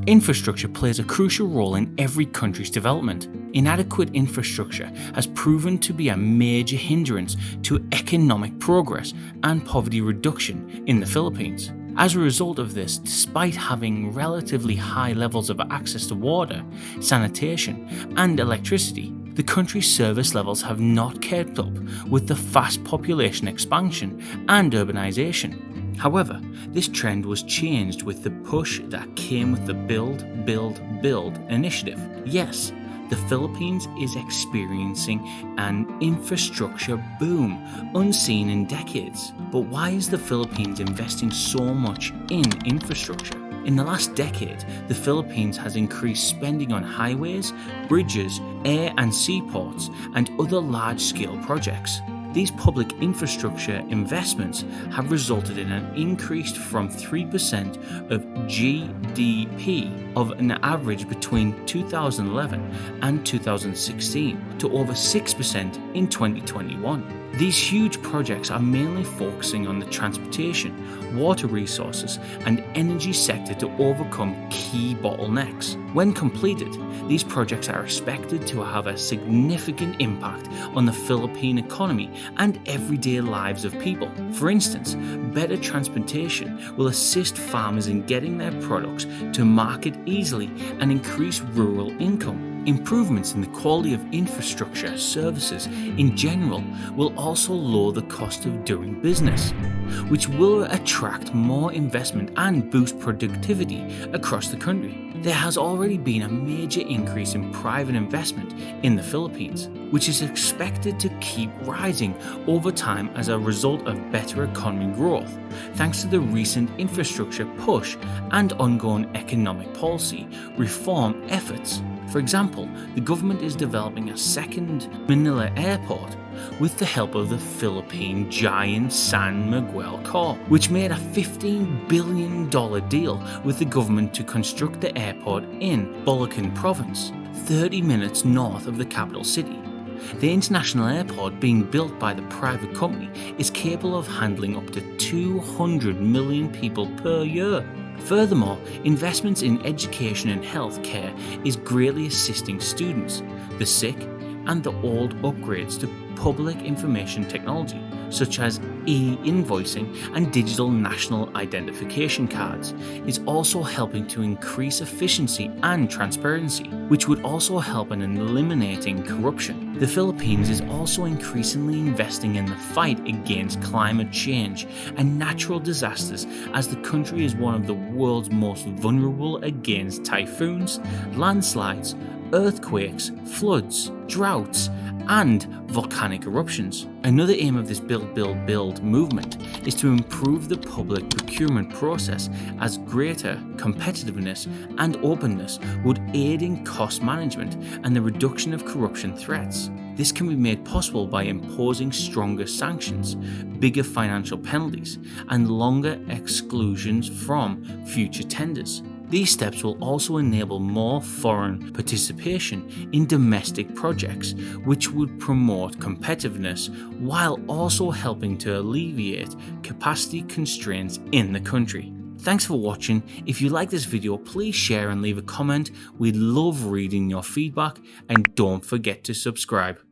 Infrastructure plays a crucial role in every country's development. Inadequate infrastructure has proven to be a major hindrance to economic progress and poverty reduction in the Philippines. As a result of this, despite having relatively high levels of access to water, sanitation, and electricity, the country's service levels have not kept up with the fast population expansion and urbanization. However, this trend was changed with the push that came with the Build, Build, Build initiative. Yes, the Philippines is experiencing an infrastructure boom unseen in decades. But why is the Philippines investing so much in infrastructure? In the last decade, the Philippines has increased spending on highways, bridges, air and seaports, and other large-scale projects. These public infrastructure investments have resulted in an increase from 3% of GDP of an average between 2011 and 2016 to over 6% in 2021. These huge projects are mainly focusing on the transportation, water resources, and energy sector to overcome key bottlenecks. When completed, these projects are expected to have a significant impact on the Philippine economy and everyday lives of people. For instance, better transportation will assist farmers in getting their products to market easily and increase rural income. Improvements in the quality of infrastructure services in general will also lower the cost of doing business, which will attract more investment and boost productivity across the country. There has already been a major increase in private investment in the Philippines, which is expected to keep rising over time as a result of better economy growth, thanks to the recent infrastructure push and ongoing economic policy reform efforts. For example, the government is developing a second Manila airport with the help of the Philippine giant San Miguel Corp, which made a $15 billion deal with the government to construct the airport in Bulacan province, 30 minutes north of the capital city. The international airport being built by the private company is capable of handling up to 200 million people per year. Furthermore, investments in education and healthcare is greatly assisting students, the sick, and the old upgrades to public information technology, such as e-invoicing and digital national identification cards, is also helping to increase efficiency and transparency, which would also help in eliminating corruption. The Philippines is also increasingly investing in the fight against climate change and natural disasters, as the country is one of the world's most vulnerable against typhoons, landslides, earthquakes, floods, droughts, and volcanic eruptions. Another aim of this Build, Build, Build movement is to improve the public procurement process, as greater competitiveness and openness would aid in cost management and the reduction of corruption threats. This can be made possible by imposing stronger sanctions, bigger financial penalties, and longer exclusions from future tenders. These steps will also enable more foreign participation in domestic projects, which would promote competitiveness while also helping to alleviate capacity constraints in the country. Thanks for watching. If you like this video, please share and leave a comment. We'd love reading your feedback, and don't forget to subscribe.